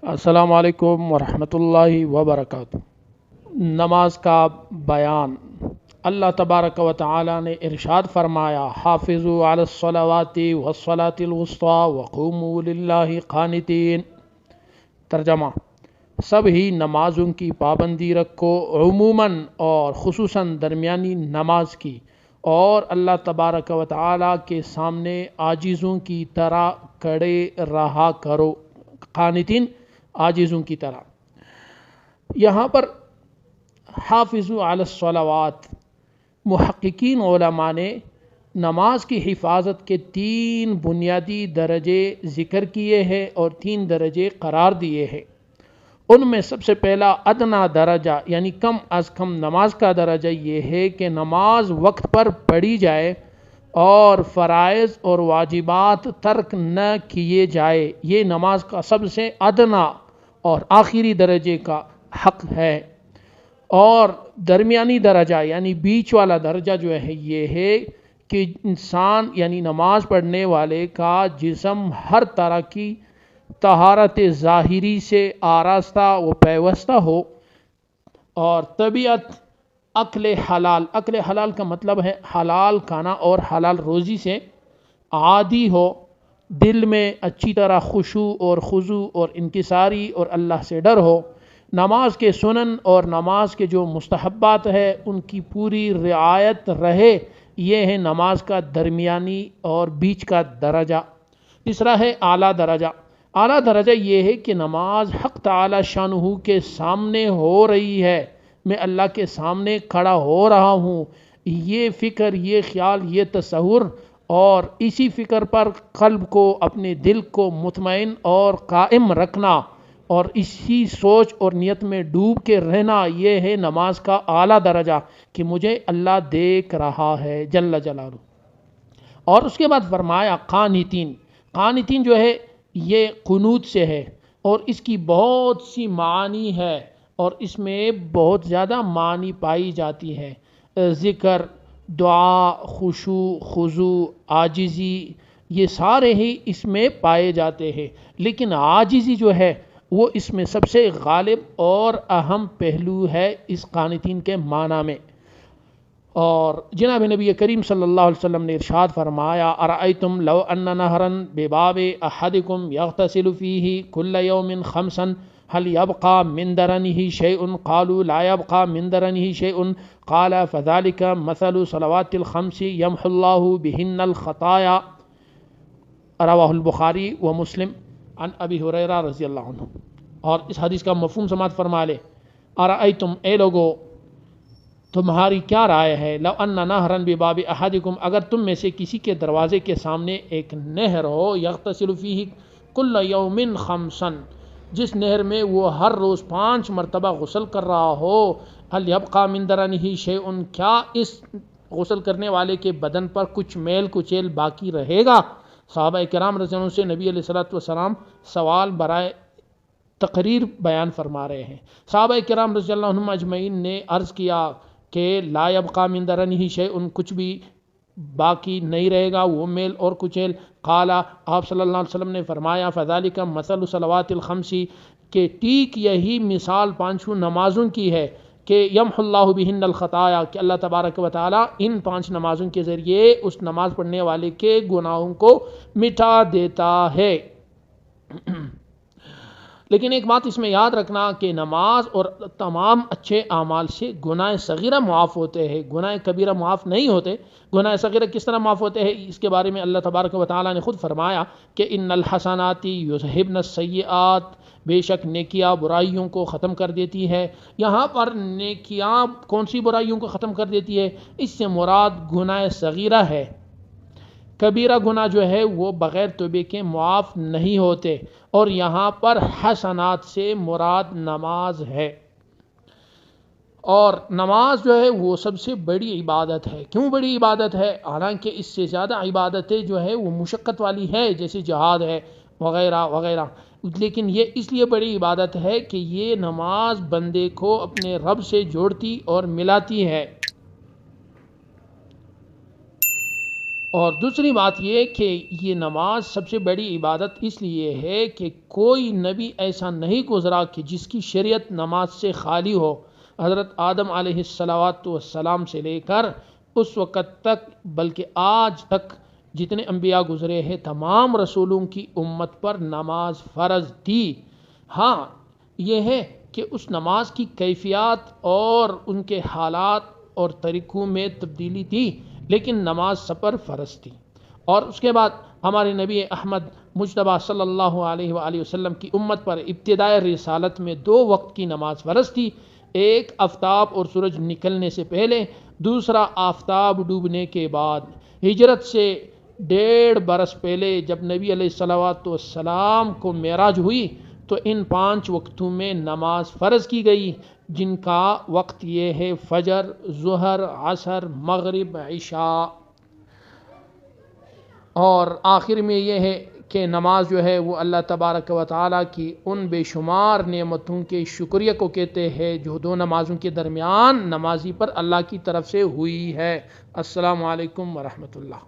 السلام علیکم ورحمۃ اللہ وبرکاتہ۔ نماز کا بیان۔ اللہ تبارک و تعالی نے ارشاد فرمایا، حافظوا علی الصلوات والصلاة الوسطی وقوموا للہ قانتین۔ ترجمہ: سب ہی نمازوں کی پابندی رکھو، عموماً اور خصوصاً درمیانی نماز کی، اور اللہ تبارک و تعالی کے سامنے عاجزوں کی طرح کھڑے رہا کرو۔ قانتین، عاجزوں کی طرح۔ یہاں پر حافظوا علی الصلوات، محققین علماء نے نماز کی حفاظت کے 3 بنیادی درجے ذکر کیے ہیں اور 3 درجے قرار دیے ہیں۔ ان میں سب سے پہلا ادنا درجہ یعنی کم از کم نماز کا درجہ یہ ہے کہ نماز وقت پر پڑھی جائے اور فرائض اور واجبات ترک نہ کیے جائے۔ یہ نماز کا سب سے ادنا اور آخری درجے کا حق ہے۔ اور درمیانی درجہ یعنی بیچ والا درجہ جو ہے یہ ہے کہ انسان یعنی نماز پڑھنے والے کا جسم ہر طرح کی طہارت ظاہری سے آراستہ و پیوستہ ہو، اور طبیعت اکل حلال کا مطلب ہے حلال کھانا اور حلال روزی سے عادی ہو، دل میں اچھی طرح خشوع اور خضوع اور انکساری اور اللہ سے ڈر ہو، نماز کے سنن اور نماز کے جو مستحبات ہے ان کی پوری رعایت رہے۔ یہ ہے نماز کا درمیانی اور بیچ کا درجہ۔ تیسرا ہے اعلیٰ درجہ۔ اعلیٰ درجہ یہ ہے کہ نماز حق تعالی شانہ کے سامنے ہو رہی ہے، میں اللہ کے سامنے کھڑا ہو رہا ہوں، یہ فکر، یہ خیال، یہ تصور، اور اسی فکر پر قلب کو، اپنے دل کو مطمئن اور قائم رکھنا اور اسی سوچ اور نیت میں ڈوب کے رہنا، یہ ہے نماز کا اعلیٰ درجہ کہ مجھے اللہ دیکھ رہا ہے جل جلالہ۔ اور اس کے بعد فرمایا قانتین۔ قانتین جو ہے یہ قنوت سے ہے اور اس کی بہت سی معانی ہے اور اس میں بہت زیادہ معانی پائی جاتی ہے۔ ذکر، دعا، خشوع، خضوع، عاجزی، یہ سارے ہی اس میں پائے جاتے ہیں، لیکن عاجزی جو ہے وہ اس میں سب سے غالب اور اہم پہلو ہے اس قانتین کے معنی میں۔ اور جناب نبی کریم صلی اللہ علیہ وسلم نے ارشاد فرمایا، ارأیتم لو ان نہرا بباب احدکم یغتسل فیہ کل یوم خمسا هل یبقى من درنہ شیء؟ قالوا لا یبقى من درنہ شیء قال فذلك مثل صلوات الخمس یمحو اللہ بہن الخطایا۔ رواہ البخاری و مسلم عن ابی ہریرہ رضی اللہ عنہ۔ اور اس حدیث کا مفہوم سماعت فرما لے۔ ارأیتم، اے لوگو تمہاری کیا رائے ہے، لو ان نہرا بباب احدکم، اگر تم میں سے کسی کے دروازے کے سامنے ایک نہر ہو، یغتسل فیہ کل یوم خمسا، جس نہر میں وہ ہر روز 5 مرتبہ غسل کر رہا ہو، هل یبقى من درنہ شیء، کیا اس غسل کرنے والے کے بدن پر کچھ میل کچیل باقی رہے گا؟ صحابہ کرام رضی اللہ عنہ سے نبی علیہ الصلوۃ والسلام سوال برائے تقریر بیان فرما رہے ہیں۔ صحابہ کرام رضی اللہ عنہم اجمعین نے عرض کیا کہ لا یبقى من درنہ شیء، کچھ بھی باقی نہیں رہے گا، وہ میل اور کچیل۔ قال، آپ صلی اللہ علیہ وسلم نے فرمایا، فذلک مثل صلوات الخمس، کہ ٹھیک یہی مثال 5 نمازوں کی ہے کہ یمحو اللہ بہن الخطایا، کہ اللہ تبارک و تعالی ان 5 نمازوں کے ذریعے اس نماز پڑھنے والے کے گناہوں کو مٹا دیتا ہے۔ لیکن ایک بات اس میں یاد رکھنا کہ نماز اور تمام اچھے اعمال سے گناہ صغیرہ معاف ہوتے ہیں، گناہ کبیرہ معاف نہیں ہوتے۔ گناہ صغیرہ کس طرح معاف ہوتے ہیں، اس کے بارے میں اللہ تبارک و تعالی نے خود فرمایا کہ ان الحسنات یذہبن السیئات، بے شک نیکیاں برائیوں کو ختم کر دیتی ہے۔ یہاں پر نیکیاں کون سی برائیوں کو ختم کر دیتی ہے؟ اس سے مراد گناہ صغیرہ ہے۔ کبیرہ گناہ جو ہے وہ بغیر توبے کے معاف نہیں ہوتے، اور یہاں پر حسنات سے مراد نماز ہے۔ اور نماز جو ہے وہ سب سے بڑی عبادت ہے۔ کیوں بڑی عبادت ہے؟ حالانکہ اس سے زیادہ عبادتیں جو ہے وہ مشقت والی ہے، جیسے جہاد ہے وغیرہ وغیرہ، لیکن یہ اس لیے بڑی عبادت ہے کہ یہ نماز بندے کو اپنے رب سے جوڑتی اور ملاتی ہے۔ اور دوسری بات یہ کہ یہ نماز سب سے بڑی عبادت اس لیے ہے کہ کوئی نبی ایسا نہیں گزرا کہ جس کی شریعت نماز سے خالی ہو۔ حضرت آدم علیہ السلام سے لے کر اس وقت تک، بلکہ آج تک جتنے انبیاء گزرے ہیں، تمام رسولوں کی امت پر نماز فرض تھی۔ ہاں یہ ہے کہ اس نماز کی کیفیات اور ان کے حالات اور طریقوں میں تبدیلی تھی، لیکن نماز سب پر فرض تھی۔ اور اس کے بعد ہمارے نبی احمد مجتبیٰ صلی اللہ علیہ وآلہ وسلم کی امت پر ابتدائے رسالت میں 2 وقت کی نماز فرض تھی، ایک آفتاب اور سورج نکلنے سے پہلے، دوسرا آفتاب ڈوبنے کے بعد۔ ہجرت سے 1.5 برس پہلے جب نبی علیہ السلام کو معراج ہوئی تو ان 5 وقتوں میں نماز فرض کی گئی، جن کا وقت یہ ہے فجر، ظہر، عصر، مغرب، عشاء۔ اور آخر میں یہ ہے کہ نماز جو ہے وہ اللہ تبارک و تعالیٰ کی ان بے شمار نعمتوں کے شکریہ کو کہتے ہیں جو 2 نمازوں کے درمیان نمازی پر اللہ کی طرف سے ہوئی ہے۔ السلام علیکم ورحمۃ اللہ۔